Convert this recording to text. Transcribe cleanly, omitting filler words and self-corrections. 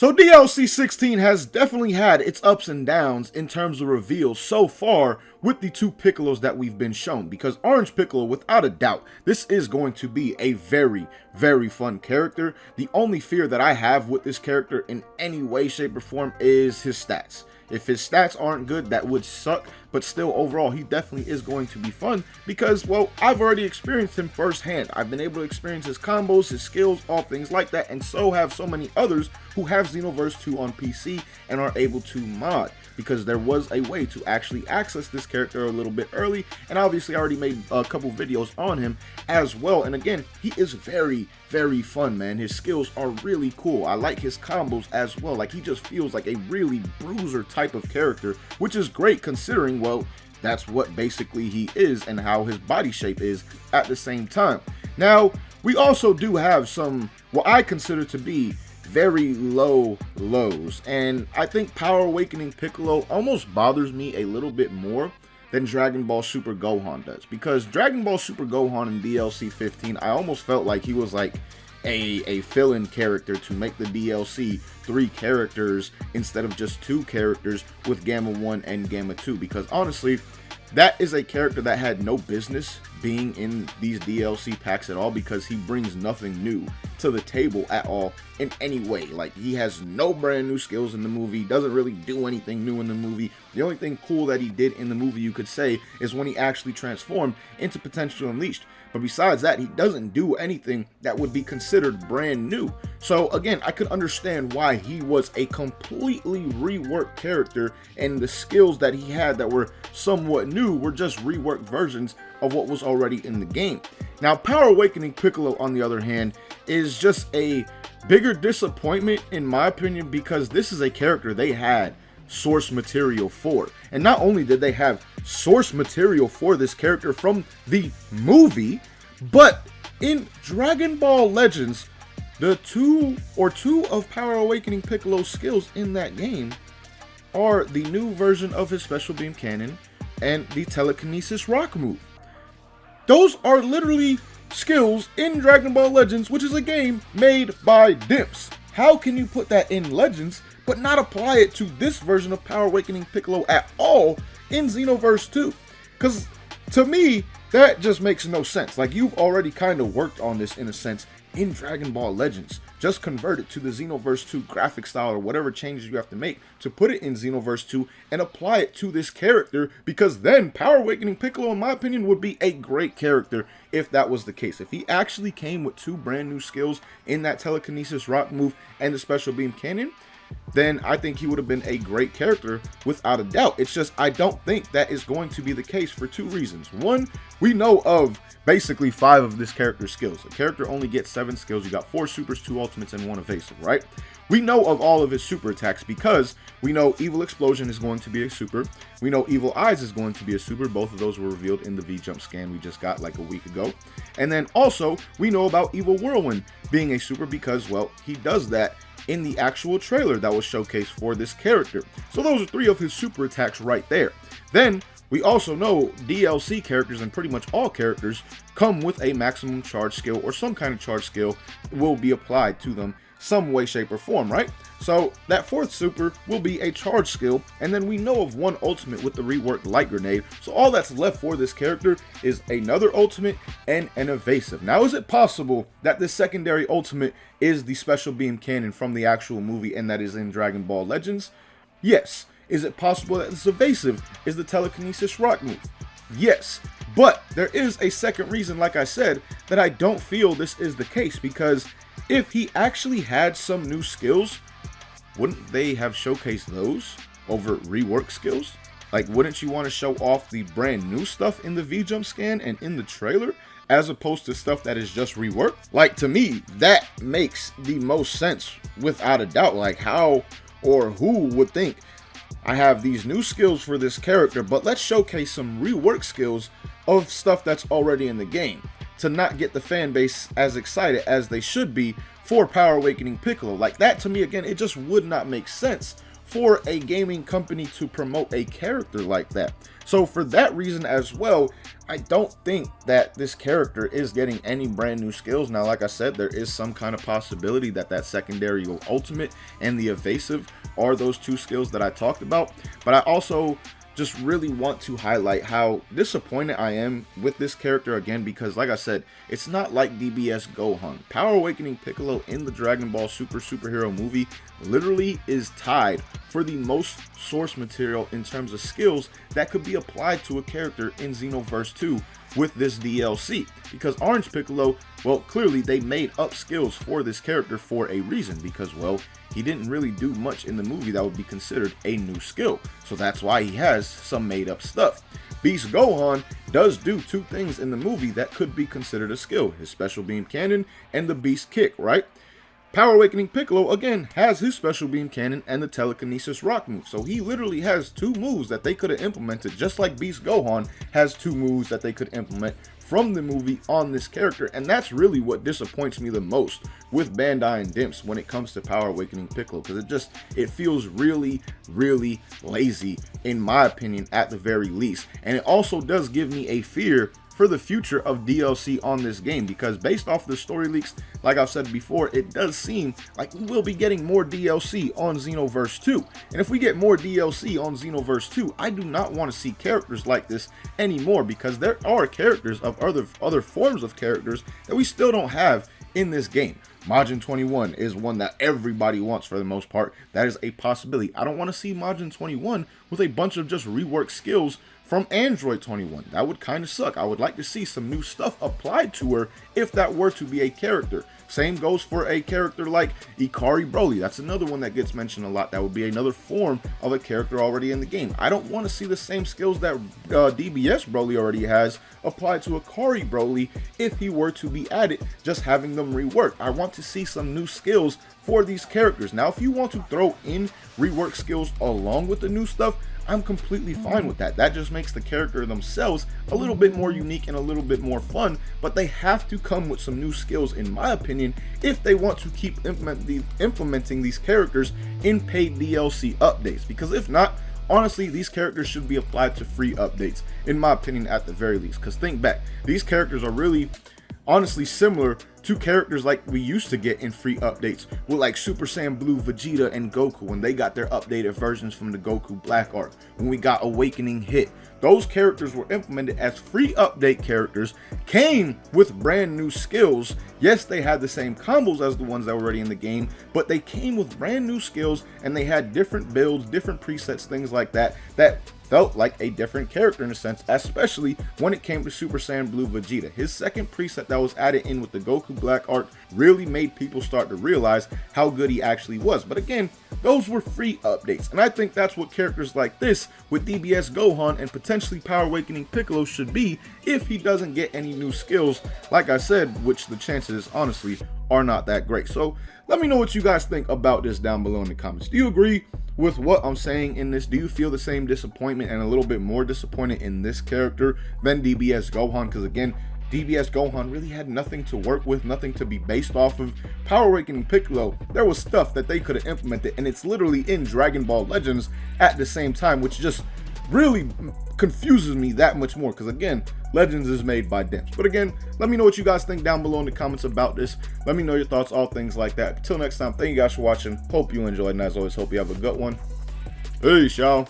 So DLC 16 has definitely had its ups and downs in terms of reveals so far with the two Piccolos that we've been shown, because Orange Piccolo, without a doubt, this is going to be a very, very fun character. The only fear that I have with this character in any way, shape, or form is his stats. If his stats aren't good, that would suck, but still overall he definitely is going to be fun because, well, I've already experienced him firsthand. I've been able to experience his combos, his skills, all things like that, and so have so many others who have Xenoverse 2 on PC and are able to mod, because there was a way to actually access this character a little bit early, and obviously I already made a couple videos on him as well. And again, he is very, very fun, man. His skills are really cool. I like his combos as well. Like, he just feels like a really bruiser type of character, which is great considering, well, that's what basically he is and how his body shape is at the same time. Now, we also do have some, what I consider to be very low lows, and I think Power Awakening Piccolo almost bothers me a little bit more than Dragon Ball Super Gohan does, because Dragon Ball Super Gohan in DLC 15, I almost felt like he was like a fill-in character to make the DLC 3 characters instead of just 2 characters with Gamma 1 and Gamma 2, because honestly, that is a character that had no business being in these DLC packs at all, because he brings nothing new to the table at all in any way. Like, he has no brand new skills in the movie, doesn't really do anything new in the movie. The only thing cool that he did in the movie, you could say, is when he actually transformed into Potential Unleashed. But besides that, he doesn't do anything that would be considered brand new. So again, I could understand why he was a completely reworked character, and the skills that he had that were somewhat new were just reworked versions of what was already in the game. Now, Power Awakening Piccolo, on the other hand, is just a bigger disappointment in my opinion, because this is a character they had source material for. And not only did they have source material for this character from the movie, but in Dragon Ball Legends, the two of Power Awakening Piccolo's skills in that game are the new version of his Special Beam Cannon and the Telekinesis Rock move. Those are literally skills in Dragon Ball Legends, which is a game made by Dimps. How can you put that in Legends but not apply it to this version of Power Awakening Piccolo at all in Xenoverse 2? Because to me, that just makes no sense. Like, you've already kind of worked on this in a sense in Dragon Ball Legends. Just convert it to the Xenoverse 2 graphic style or whatever changes you have to make to put it in Xenoverse 2 and apply it to this character, because then Power Awakening Piccolo, in my opinion, would be a great character if that was the case. If he actually came with 2 brand new skills in that Telekinesis Rock move and the Special Beam Cannon, then I think he would have been a great character without a doubt. It's just, I don't think that is going to be the case for 2 reasons. One, we know of basically 5 of this character's skills. A character only gets 7 skills. You got 4 supers, 2 ultimates, and 1 evasive, right? We know of all of his super attacks because we know Evil Explosion is going to be a super. We know Evil Eyes is going to be a super. Both of those were revealed in the V-Jump scan we just got like a week ago. And then also, we know about Evil Whirlwind being a super because, well, he does that in the actual trailer that was showcased for this character. So those are 3 of his super attacks right there. Then we also know DLC characters and pretty much all characters come with a maximum charge skill, or some kind of charge skill will be applied to them some way, shape, or form, right? So that 4th super will be a charge skill, and then we know of 1 ultimate with the reworked light grenade. So all that's left for this character is another ultimate and an evasive. Now, is it possible that this secondary ultimate is the Special Beam Cannon from the actual movie and that is in Dragon Ball Legends? Yes. Is it possible that this evasive is the Telekinesis Rock move? Yes. But there is a second reason, like I said, that I don't feel this is the case, because if he actually had some new skills, wouldn't they have showcased those over rework skills? Like, wouldn't you want to show off the brand new stuff in the V-Jump scan and in the trailer, as opposed to stuff that is just reworked? Like, to me, that makes the most sense without a doubt. Like, how or who would think, I have these new skills for this character, but let's showcase some rework skills of stuff that's already in the game, to not get the fan base as excited as they should be for Power Awakening Piccolo. Like, that to me, again, it just would not make sense for a gaming company to promote a character like that. So for that reason as well, I don't think that this character is getting any brand new skills. Now, like I said, there is some kind of possibility that that secondary or ultimate and the evasive are those two skills that I talked about. But I also just really want to highlight how disappointed I am with this character again, because like I said, it's not like DBS Gohan. Power Awakening Piccolo in the Dragon Ball Superhero movie literally is tied for the most source material in terms of skills that could be applied to a character in Xenoverse 2 with this DLC, because Orange Piccolo, well, clearly they made up skills for this character for a reason, because, well, he didn't really do much in the movie that would be considered a new skill, so that's why he has some made up stuff. Beast Gohan does do two things in the movie that could be considered a skill: his special beam cannon and the beast kick, right? Power Awakening Piccolo, again, has his special beam cannon and the telekinesis rock move. So he literally has two moves that they could have implemented, just like Beast Gohan has two moves that they could implement from the movie on this character. And that's really what disappoints me the most with Bandai and Dimps when it comes to Power Awakening Piccolo, because it feels really, really lazy, in my opinion, at the very least. And it also does give me a fear for the future of DLC on this game, because based off the story leaks, like I've said before, it does seem like we will be getting more DLC on Xenoverse 2. And if we get more DLC on Xenoverse 2, I do not want to see characters like this anymore, because there are characters of other forms of characters that we still don't have in this game. Majin 21 is one that everybody wants for the most part. That is a possibility. I don't want to see Majin 21 with a bunch of just reworked skills from Android 21. That would kind of suck. I would like to see some new stuff applied to her if that were to be a character. Same goes for a character like Ikari Broly. That's another one that gets mentioned a lot. That would be another form of a character already in the game. I don't want to see the same skills that DBS Broly already has applied to Ikari Broly if he were to be added, just having them reworked. I want to see some new skills for these characters. Now, if you want to throw in rework skills along with the new stuff, I'm completely fine with that. That just makes the character themselves a little bit more unique and a little bit more fun, but they have to come with some new skills, in my opinion, if they want to keep implementing these characters in paid DLC updates. Because if not, honestly, these characters should be applied to free updates, in my opinion, at the very least. Because think back, these characters are really honestly similar to characters like we used to get in free updates with like Super Saiyan Blue Vegeta and Goku when they got their updated versions from the Goku Black arc, when we got Awakening Hit. Those characters were implemented as free update characters, came with brand new skills. Yes, they had the same combos as the ones that were already in the game, but they came with brand new skills and they had different builds, different presets, things like that, that felt like a different character in a sense, especially when it came to Super Saiyan Blue Vegeta. His second preset that was added in with the Goku Black arc really made people start to realize how good he actually was. But again, those were free updates, and I think that's what characters like this with DBS Gohan and potentially Power Awakening Piccolo should be if he doesn't get any new skills, like I said, which the chances honestly are not that great. So let me know what you guys think about this down below in the comments. Do you agree with what I'm saying in this? Do you feel the same disappointment and a little bit more disappointed in this character than DBS Gohan? Because again, DBS Gohan really had nothing to work with, nothing to be based off of. Power Awakening Piccolo, there was stuff that they could have implemented, and it's literally in Dragon Ball Legends at the same time, which just really confuses me that much more, because again, Legends is made by Dimps. But again, let me know what you guys think down below in the comments about this. Let me know your thoughts, all things like that. Until next time, thank you guys for watching. Hope you enjoyed, and as always, hope you have a good one. Peace, y'all.